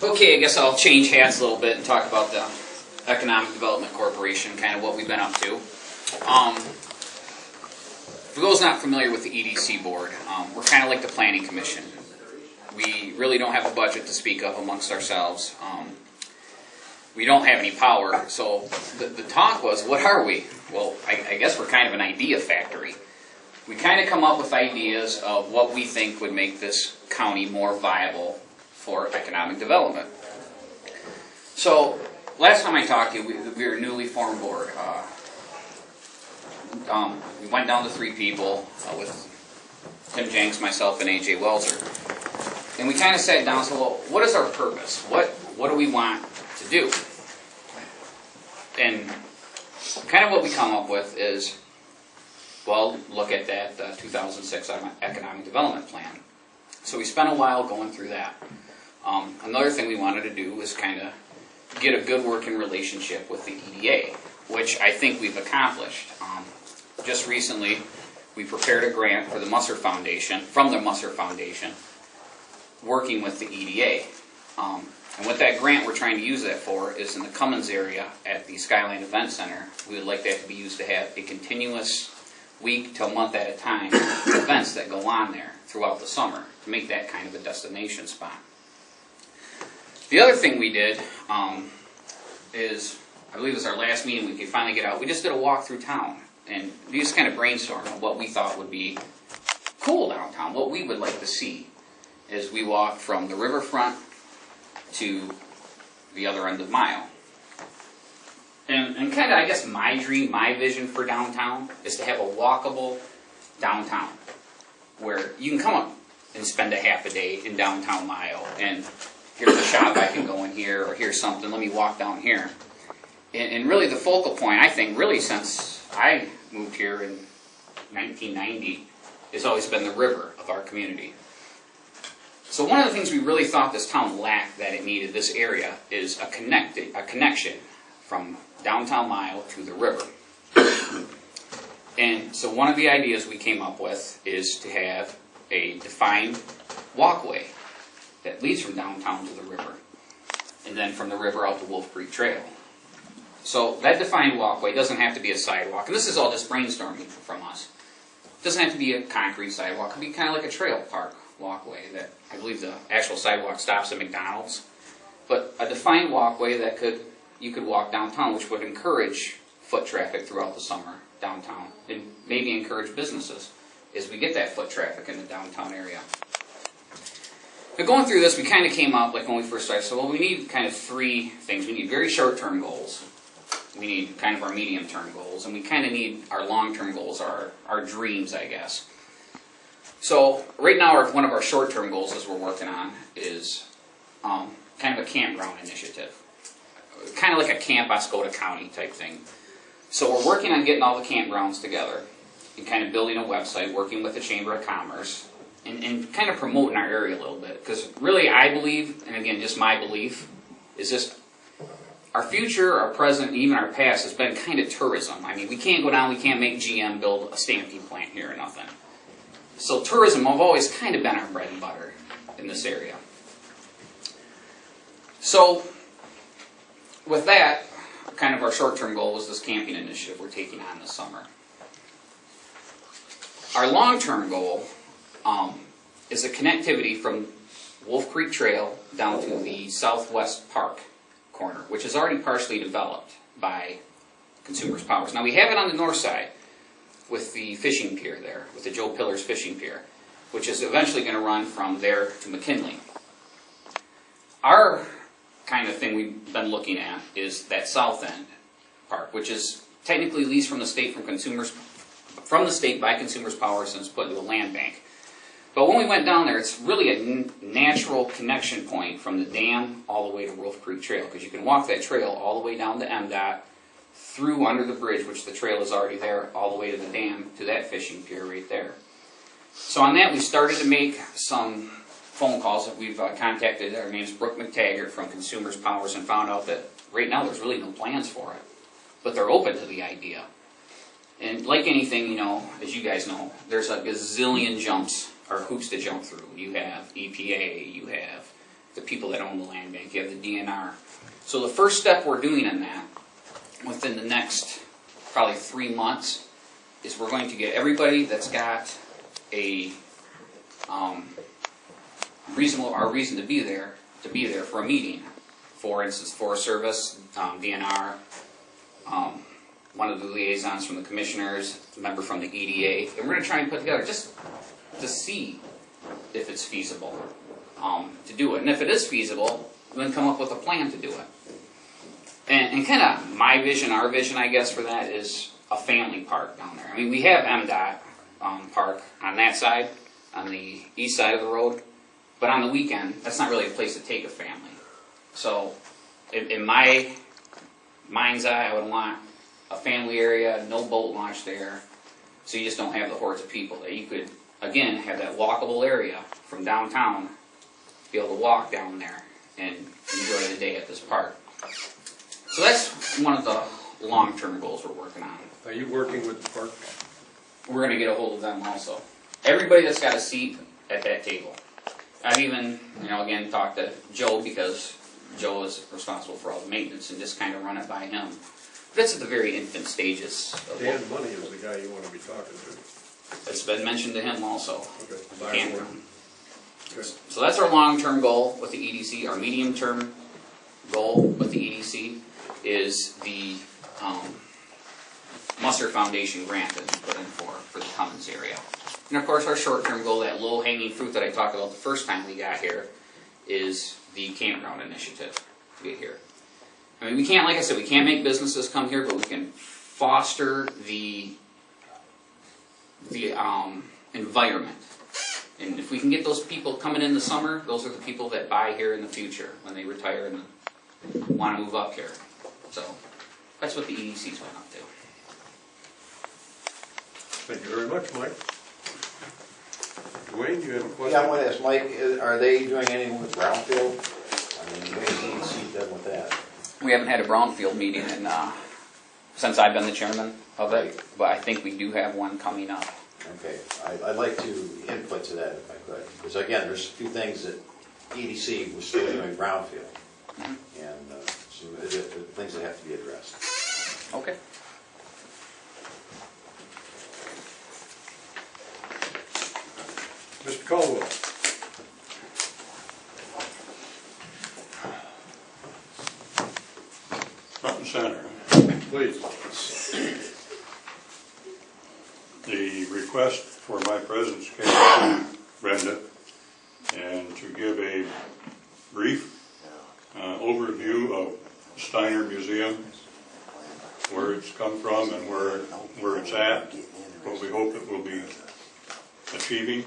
Okay, I guess I'll change hats a little bit and talk about the Economic Development Corporation, kind of what we've been up to. For those not familiar with the EDC board, we're kind of like the Planning Commission. We really don't have a budget to speak of amongst ourselves. We don't have any power, so the talk was, what are we? Well, I guess we're kind of an idea factory. We kind of come up with ideas of what we think would make this county more viable for economic development. So, last time I talked to you, we were a newly formed board. We went down to 3 people with Tim Jenks, myself, and A.J. Welser. And we kind of sat down and said, well, what is our purpose? What do we want to do? And kind of what we come up with is, well, look at that 2006 Economic Development Plan. So we spent a while going through that. Another thing we wanted to do was kind of get a good working relationship with the EDA, which I think we've accomplished. Just recently, we prepared a grant for the Musser Foundation, from the Musser Foundation, working with the EDA. And what that grant we're trying to use that for is in the Cummins area at the Skyline Event Center. We would like that to be used to have a continuous week to a month at a time events that go on there throughout the summer to make that kind of a destination spot. The other thing we did is, I believe it was our last meeting we could finally get out, we just did a walk through town and we just kind of brainstormed on what we thought would be cool downtown, what we would like to see as we walked from the riverfront to the other end of Mile. And kind of, I guess, my dream, my vision for downtown is to have a walkable downtown where you can come up and spend a half a day in downtown Mile, and here's a shop I can go in here, or here's something, let me walk down here. And really the focal point, I think, really since I moved here in 1990, has always been the river of our community. So one of the things we really thought this town lacked that it needed, this area, is a connection from downtown Mile to the river. And so one of the ideas we came up with is to have a defined walkway that leads from downtown to the river, and then from the river out to Wolf Creek Trail. So that defined walkway doesn't have to be a sidewalk, and this is all just brainstorming from us. It doesn't have to be a concrete sidewalk. It could be kind of like a trail park walkway that I believe the actual sidewalk stops at McDonald's. But a defined walkway that you could walk downtown, which would encourage foot traffic throughout the summer downtown, and maybe encourage businesses as we get that foot traffic in the downtown area. But going through this, we kind of came up, like when we first started, so well, we need kind of 3 things. We need very short-term goals. We need kind of our medium-term goals, and we kind of need our long-term goals, our dreams, I guess. So right now, one of our short-term goals as we're working on is kind of a campground initiative. Kind of like a Camp Oscoda County type thing. So we're working on getting all the campgrounds together and kind of building a website, working with the Chamber of Commerce, and kind of promoting our area a little bit. Because really I believe, and again just my belief, is just our future, our present, even our past has been kind of tourism. I mean, we can't go down, we can't make GM build a stamping plant here or nothing. So tourism have always kind of been our bread and butter in this area. So with that, kind of our short-term goal was this camping initiative we're taking on this summer. Our long-term goal is a connectivity from Wolf Creek Trail down to the Southwest Park corner, which is already partially developed by Consumers Powers. Now we have it on the north side with the fishing pier there, with the Joe Pillars fishing pier, which is eventually going to run from there to McKinley. Our kind of thing we've been looking at is that south end park, which is technically leased from the state by Consumers Powers, and it's put into a land bank. But when we went down there, it's really a natural connection point from the dam all the way to Wolf Creek Trail, because you can walk that trail all the way down to MDOT, through under the bridge, which the trail is already there, all the way to the dam, to that fishing pier right there. So on that, we started to make some phone calls. That we've contacted, our name's Brooke McTaggart from Consumers Powers, and found out that right now there's really no plans for it. But they're open to the idea. And like anything, you know, as you guys know, there's a gazillion jumps or hoops to jump through. You have EPA, you have the people that own the land bank. You have the DNR. So the first step we're doing in that, within the next probably 3 months, is we're going to get everybody that's got a reason to be there for a meeting. For instance, Forest Service, DNR, one of the liaisons from the commissioners, a member from the EDA, and we're going to try and put together just to see if it's feasible to do it. And if it is feasible, then come up with a plan to do it. And kind of my vision, our vision, I guess, for that is a family park down there. I mean, we have MDOT park on that side, on the east side of the road, but on the weekend, that's not really a place to take a family. So, in my mind's eye, I would want a family area, no boat launch there, so you just don't have the hordes of people. That you could, again, have that walkable area from downtown, be able to walk down there and enjoy the day at this park. So that's one of the long-term goals we're working on. Are you working with the park? We're going to get a hold of them also. Everybody that's got a seat at that table. I've even, again, talked to Joe, because Joe is responsible for all the maintenance, and just kind of run it by him. But it's at the very infant stages. Dan Money is the guy you want to be talking to. It's been mentioned to him also. Okay. Okay. So that's our long-term goal with the EDC. Our medium-term goal with the EDC is the Musser Foundation grant that we put in for the Cummins area. And of course, our short-term goal, that low-hanging fruit that I talked about the first time we got here, is the campground initiative to get here. I mean, we can't, like I said, we can't make businesses come here, but we can foster the environment. And if we can get those people coming in the summer, those are the people that buy here in the future when they retire and want to move up here. So that's what the EDC's went up to. Thank you very much, Mike. Dwayne, you have a question? Yeah, I want to ask Mike, are they doing anything with brownfield? I mean, what do you see them with that? We haven't had a brownfield meeting since I've been the chairman of it, but I think we do have one coming up. Okay, I'd like to input to that if I could. Because again, there's a few things that EDC was still doing brownfield. And some things that have to be addressed. Okay. Mr. Caldwell. Front and center. Please. The request for my presence came to Brenda, and to give a brief overview of Steiner Museum, where it's come from and where it's at, what we hope it will be achieving.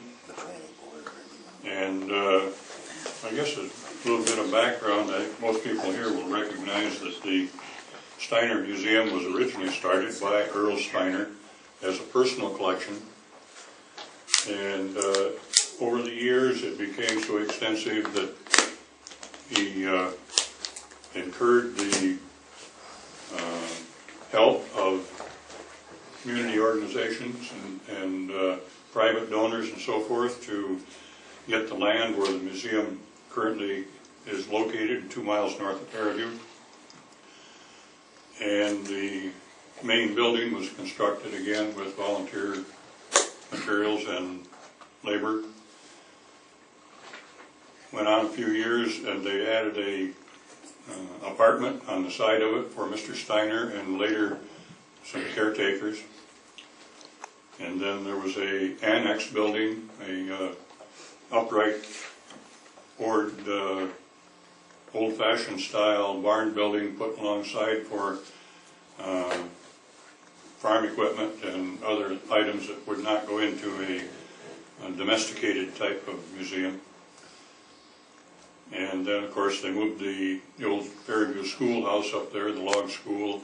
And I guess a little bit of background. I think most people here will recognize that the Steiner Museum was originally started by Earl Steiner as a personal collection, and over the years it became so extensive that he incurred the help of community organizations and private donors and so forth to get the land where the museum currently is located, 2 miles north of Fairview. And the main building was constructed again with volunteer materials and labor. Went on a few years, and they added a apartment on the side of it for Mr. Steiner and later some caretakers. And then there was a annex building, a upright board old-fashioned style barn building put alongside for farm equipment and other items that would not go into a domesticated type of museum. And then, of course, they moved the old Fairview schoolhouse up there, the log school,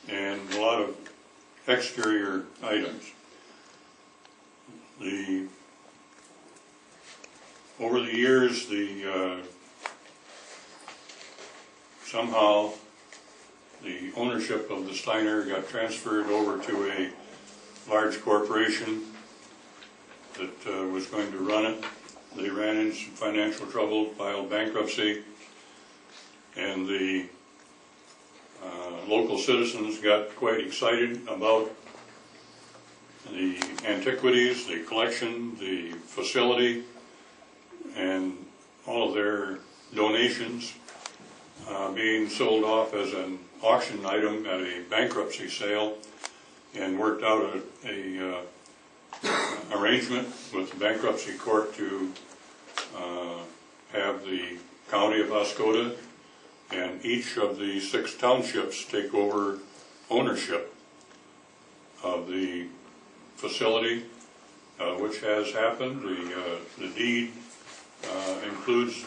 and a lot of exterior items. Over the years, somehow the ownership of the Steiner got transferred over to a large corporation that was going to run it. they ran into some financial trouble, filed bankruptcy, and the local citizens got quite excited about the antiquities, the collection, the facility, and all of their donations being sold off as an auction item at a bankruptcy sale, and worked out a arrangement with the bankruptcy court to have the county of Oscoda and each of the 6 townships take over ownership of the facility, which has happened. The deed includes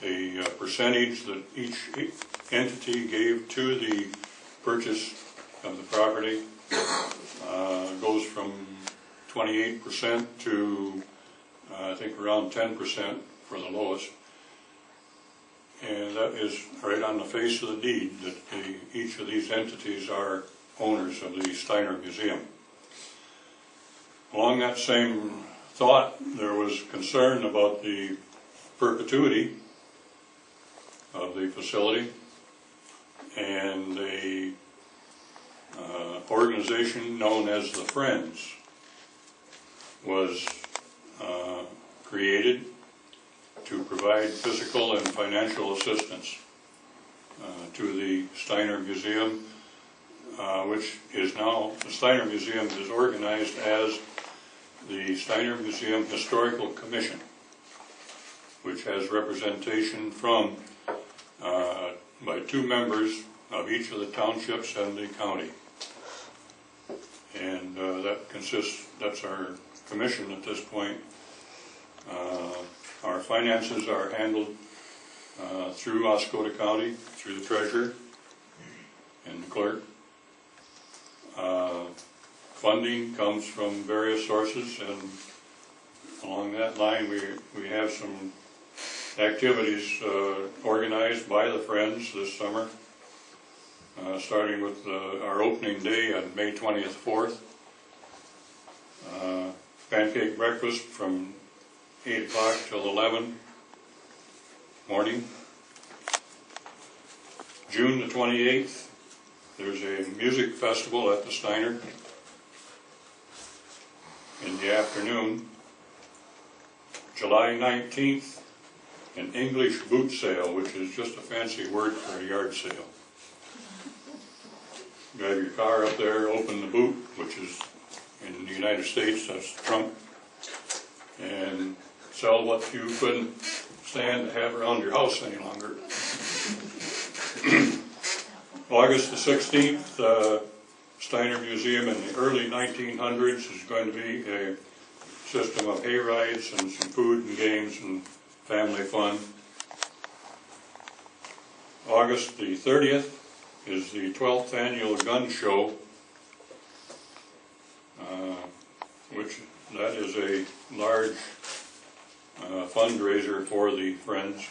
a percentage that each entity gave to the purchase of the property. Goes from 28% to I think around 10% for the lowest. And that is right on the face of the deed that each of these entities are owners of the Steiner Museum. Along that same thought, there was concern about the perpetuity of the facility, and a organization known as the Friends was created to provide physical and financial assistance to the Steiner Museum, which is now, the Steiner Museum is organized as the Steiner Museum Historical Commission, which has representation from by 2 members of each of the townships and the county. And that's our commission at this point. Our finances are handled through Oscoda County, through the treasurer and the clerk. Funding comes from various sources, and along that line we have some activities organized by the Friends this summer, starting with our opening day on May 20th, 4th. Pancake breakfast from 8 o'clock till 11 morning. June the 28th, there's a music festival at the Steiner in the afternoon. July 19th, an English boot sale, which is just a fancy word for a yard sale. Drive your car up there, open the boot, which is in the United States, that's the trunk, and sell what you couldn't stand to have around your house any longer. August the 16th, Steiner Museum in the early 1900s is going to be a system of hay rides and some food and games and family fun. August the 30th is the 12th annual gun show, which that is a large fundraiser for the Friends.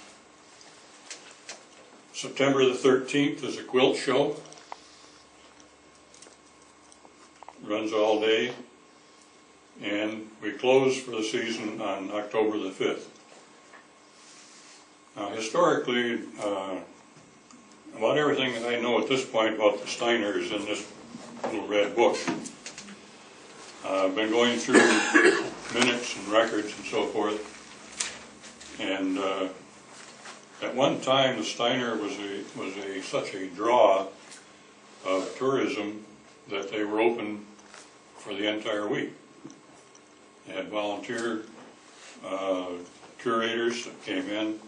September the 13th is a quilt show. Runs all day, and we close for the season on October the 5th. Now, historically, about everything that I know at this point about the Steiner is in this little red book. I've been going through minutes and records and so forth, and at one time the Steiner was such a draw of tourism that they were open for the entire week. They had volunteer curators that came in,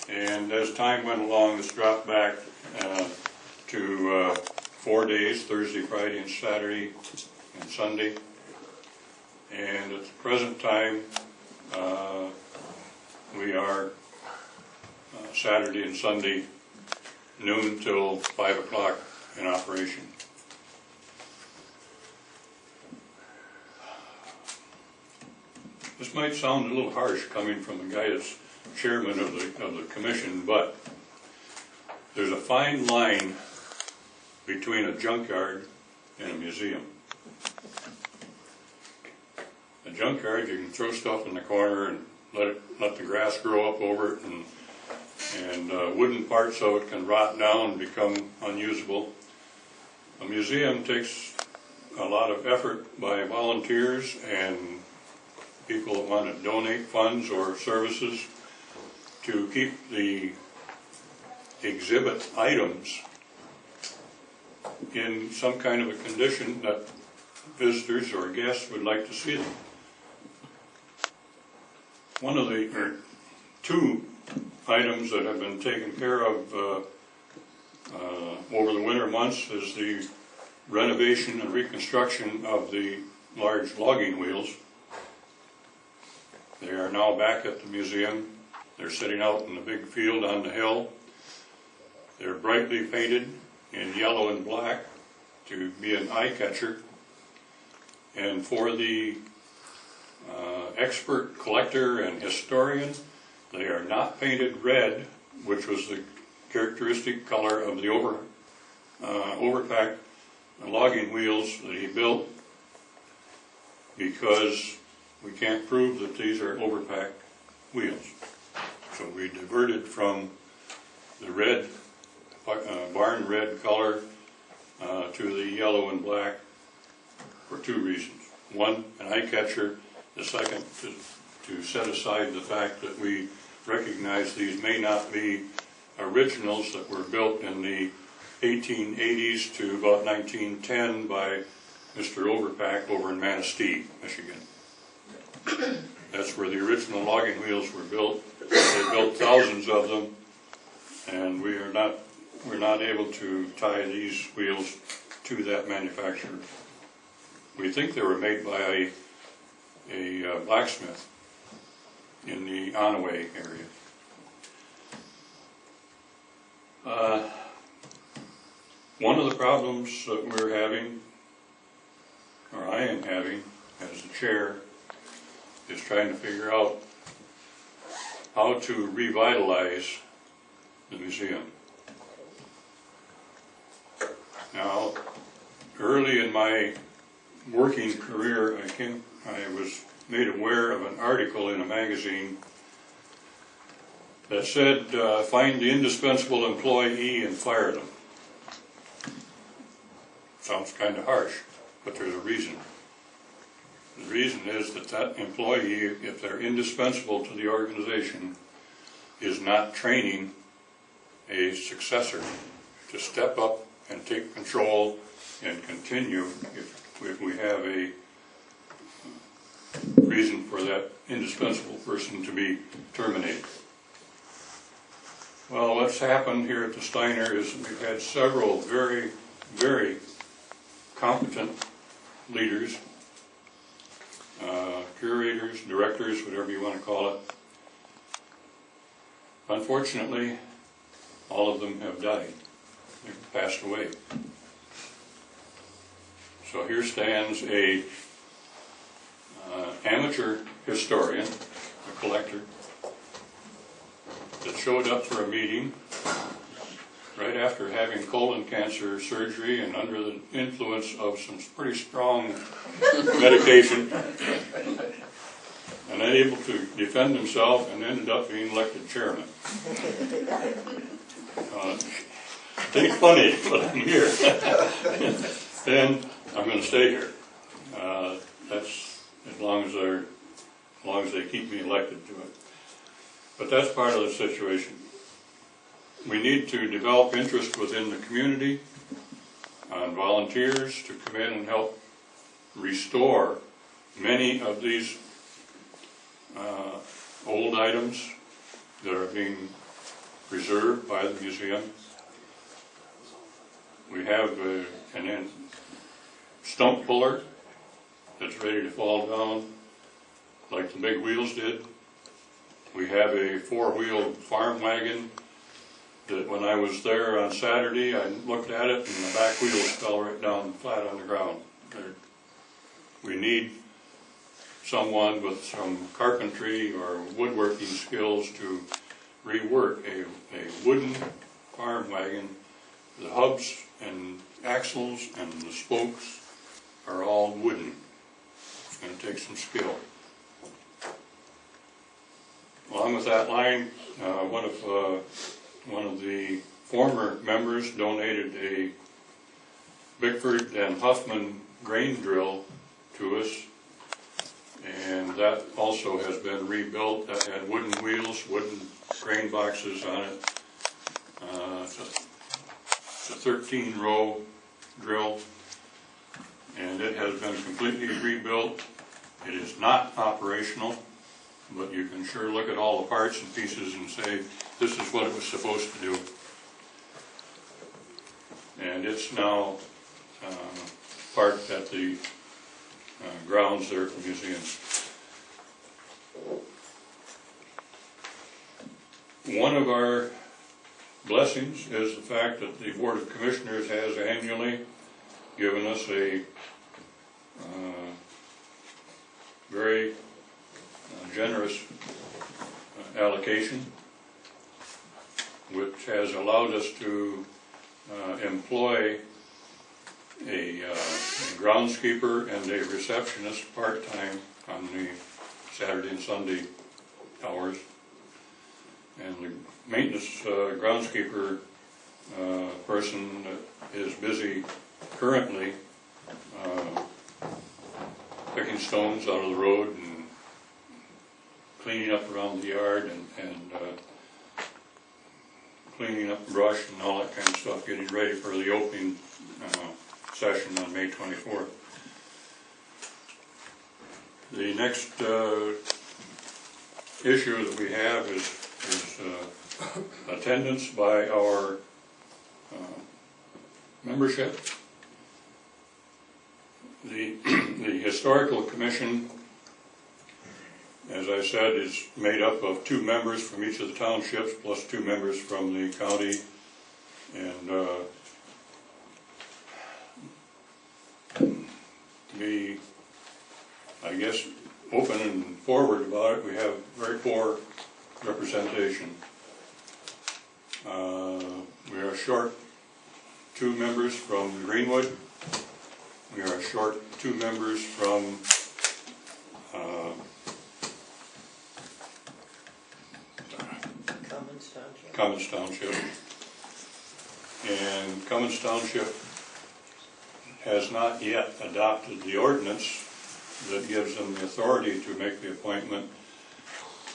and as time went along, this dropped back to 4 days, Thursday, Friday, and Saturday, and Sunday. And at the present time, we are Saturday and Sunday, noon till 5 o'clock in operation. This might sound a little harsh coming from the guy that's chairman of the commission, but there's a fine line between a junkyard and a museum. A junkyard, you can throw stuff in the corner and let the grass grow up over it, and wooden parts of it can rot down and become unusable. A museum takes a lot of effort by volunteers and people that want to donate funds or services to keep the exhibit items in some kind of a condition that visitors or guests would like to see them. One of the, or two items that have been taken care of over the winter months is the renovation and reconstruction of the large logging wheels. They are now back at the museum. They're sitting out in the big field on the hill. They're brightly painted in yellow and black to be an eye catcher. And for the expert collector and historian, they are not painted red, which was the characteristic color of the overpack logging wheels that he built, because we can't prove that these are overpack wheels. So we diverted from the red, barn red color to the yellow and black for two reasons. One, an eye catcher. The second, to set aside the fact that we recognize these may not be originals that were built in the 1880s to about 1910 by Mr. Overpack over in Manistee, Michigan. That's where the original logging wheels were built. They built thousands of them, and we're not able to tie these wheels to that manufacturer. We think they were made by a blacksmith in the Onaway area. One of the problems that we're having, or I am having as the chair, is trying to figure out how to revitalize the museum. Now, early in my working career, I was made aware of an article in a magazine that said, find the indispensable employee and fire them. Sounds kind of harsh, but there's a reason. The reason is that employee, if they're indispensable to the organization, is not training a successor to step up and take control and continue if we have a reason for that indispensable person to be terminated. Well, what's happened here at the Steiner is we've had several very, very competent leaders, curators, directors, whatever you want to call it. Unfortunately, all of them have died. They've passed away. So here stands a amateur historian, a collector, that showed up for a meeting right after having colon cancer surgery and under the influence of some pretty strong medication, and unable to defend himself, and ended up being elected chairman. Think funny, but I'm here. And I'm going to stay here. That's as long as they keep me elected to it. But that's part of the situation. We need to develop interest within the community on volunteers to come in and help restore many of these old items that are being preserved by the museum. We have an stump puller that's ready to fall down like the big wheels did. We have a four-wheel farm wagon that when I was there on Saturday, I looked at it and the back wheels fell right down flat on the ground. We need someone with some carpentry or woodworking skills to rework a wooden farm wagon. The hubs and axles and the spokes are all wooden. It's going to take some skill. along with that line, one of the former members donated a Bickford and Huffman grain drill to us, and that also has been rebuilt. That had wooden wheels, wooden grain boxes on it. It's a 13-row drill, and it has been completely rebuilt. It is not operational, but you can sure look at all the parts and pieces and say, this is what it was supposed to do. And it's now parked at the grounds there at the museum. One of our blessings is the fact that the Board of Commissioners has annually given us a very generous allocation, which has allowed us to employ a groundskeeper and a receptionist part-time on the Saturday and Sunday hours. And the maintenance groundskeeper person is busy currently picking stones out of the road and cleaning up around the yard and cleaning up brush and all that kind of stuff, getting ready for the opening session on May 24th. The next issue that we have is attendance by our membership. The Historical Commission, as I said, is made up of 2 members from each of the townships plus 2 members from the county, and be, I guess, open and forward about it. We have very poor representation. We are short 2 members from Greenwood. We are short 2 members from Cummins Township. And Cummins Township has not yet adopted the ordinance that gives them the authority to make the appointment.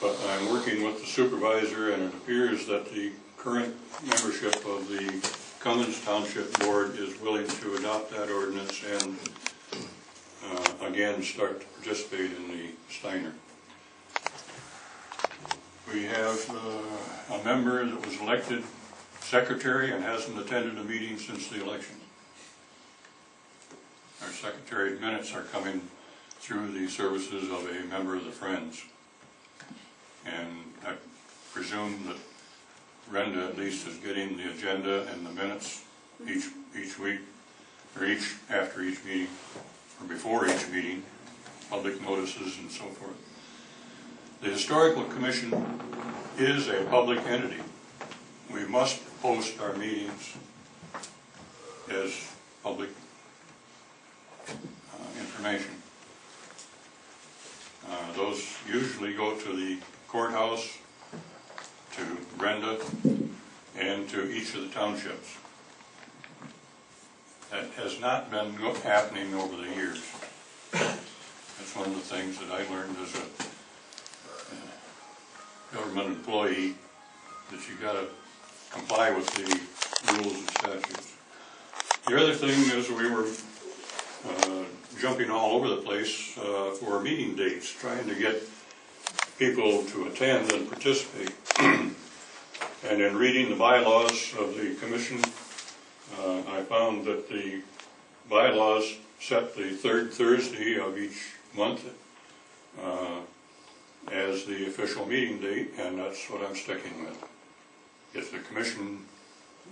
But I'm working with the supervisor, and it appears that the current membership of the Cummins Township Board is willing to adopt that ordinance and again start to participate in the Steiner. We have a member that was elected secretary and hasn't attended a meeting since the election. Our secretary minutes are coming through the services of a member of the Friends. And I presume that Brenda at least is getting the agenda and the minutes each week, or after each meeting, or before each meeting, public notices and so forth. The Historical Commission is a public entity. We must post our meetings as public information. Those usually go to the courthouse, to Brenda, and to each of the townships. That has not been happening over the years. That's one of the things that I learned as a government employee, that you got to comply with the rules and statutes. The other thing is we were jumping all over the place for meeting dates, trying to get people to attend and participate. And in reading the bylaws of the commission, I found that the bylaws set the 3rd Thursday of each month as the official meeting date, and that's what I'm sticking with. If the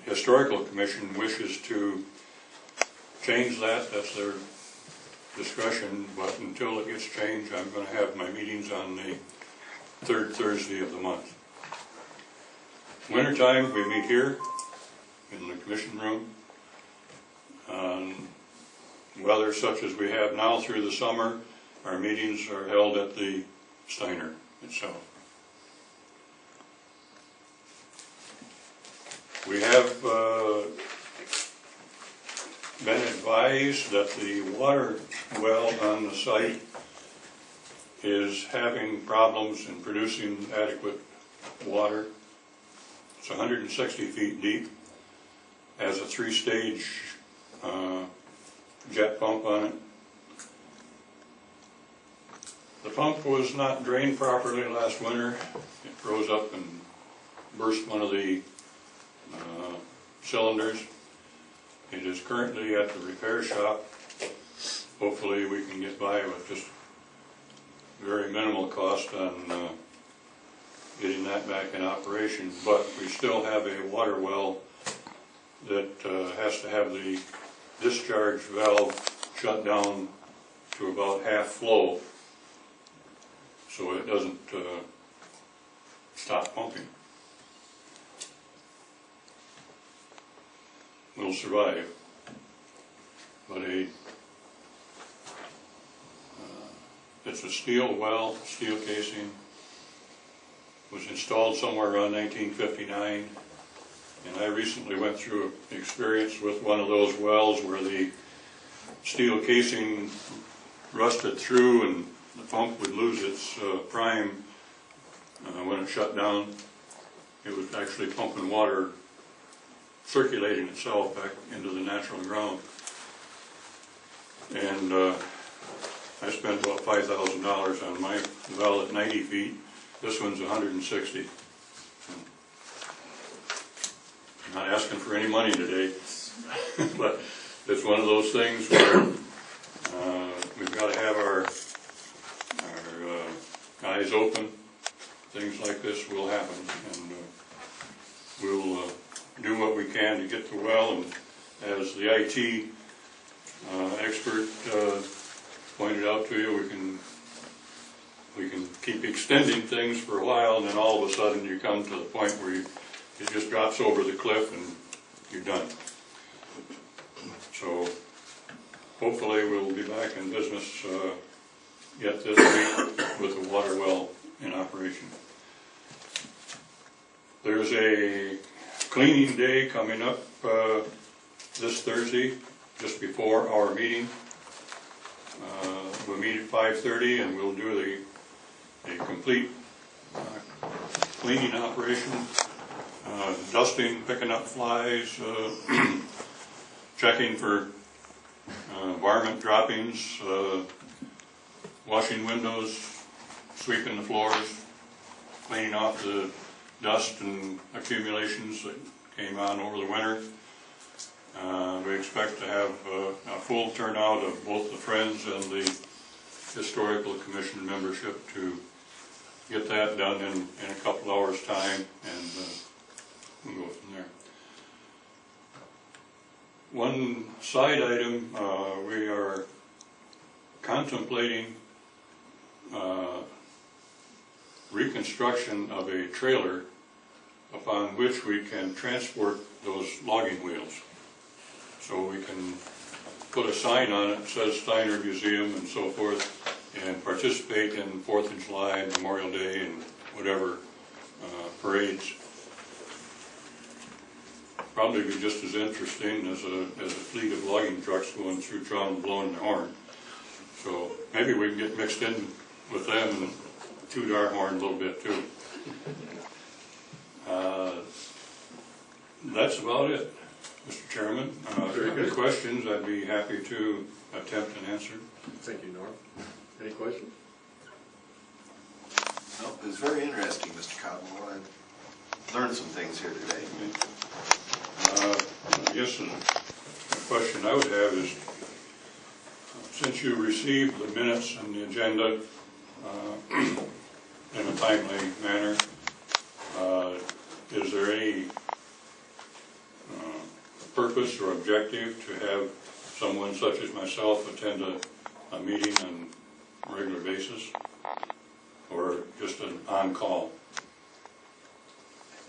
Historical Commission wishes to change that, that's their discussion, but until it gets changed, I'm going to have my meetings on the 3rd Thursday of the month. Wintertime, we meet here in the commission room. Weather such as we have now through the summer, our meetings are held at the Steiner itself. We have been advised that the water well on the site is having problems in producing adequate water. It's 160 feet deep, has a 3-stage jet pump on it. The pump was not drained properly last winter. It rose up and burst one of the cylinders. It is currently at the repair shop. Hopefully we can get by with just very minimal cost on getting that back in operation, but we still have a water well that has to have the discharge valve shut down to about half flow so it doesn't stop pumping. We'll survive, but it's a steel well, steel casing, was installed somewhere around 1959, and I recently went through an experience with one of those wells where the steel casing rusted through and the pump would lose its prime when it shut down. It was actually pumping water, circulating itself back into the natural ground. And I spent about $5,000 on my well at 90 feet. This one's 160. I'm not asking for any money today, but it's one of those things where we've got to have our eyes open. Things like this will happen, and we'll do what we can to get the well. And as the IT expert pointed out to you, we can keep extending things for a while, and then all of a sudden you come to the point where it just drops over the cliff and you're done. So hopefully we'll be back in business yet this week with the water well in operation. There's a cleaning day coming up this Thursday, just before our meeting. We'll meet at 5:30 and we'll do a complete cleaning operation, dusting, picking up flies, checking for varmint droppings, washing windows, sweeping the floors, cleaning off the dust and accumulations that came on over the winter. We expect to have a full turnout of both the Friends and the Historical Commission membership to get that done in a couple hours' time, and we'll go from there. One side item, we are contemplating reconstruction of a trailer upon which we can transport those logging wheels. So we can put a sign on it that says Steiner Museum and so forth, and participate in 4th of July, Memorial Day, and whatever parades. Probably be just as interesting as a fleet of logging trucks going through town blowing the horn. So maybe we can get mixed in with them and toot our horn a little bit too. That's about it, Mr. Chairman. If you have any questions, I'd be happy to attempt and answer. Thank you, Norm. Any questions? Well, it was very interesting, Mr. Cottonwell. I learned some things here today. I guess the question I would have is, since you received the minutes and the agenda in a timely manner, is there any purpose or objective to have someone such as myself attend a meeting on a regular basis, or just an on-call? I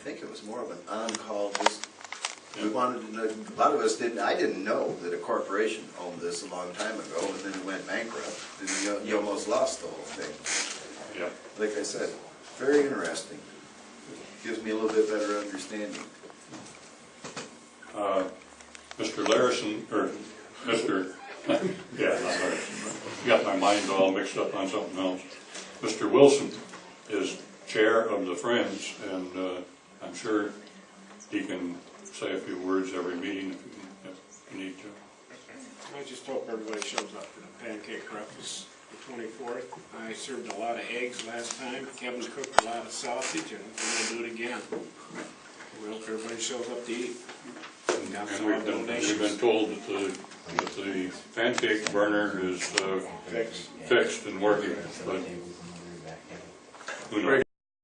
think it was more of an on-call. We wanted to know, a lot of us didn't. I didn't know that a corporation owned this a long time ago, and then it went bankrupt. And you almost lost the whole thing. Yeah. Like I said, very interesting. gives me a little bit better understanding. Mr. Larison, or Mr., yeah, not Larison, got my mind all mixed up on something else. Mr. Wilson is chair of the Friends, and I'm sure he can say a few words every meeting if you need to. I just hope everybody shows up for the pancake breakfast the 24th. I served a lot of eggs last time. Kevin cooked a lot of sausage, and we're going to do it again. We hope everybody shows up to eat. Got some And we've been told that the pancake burner is fixed and working, but who knows?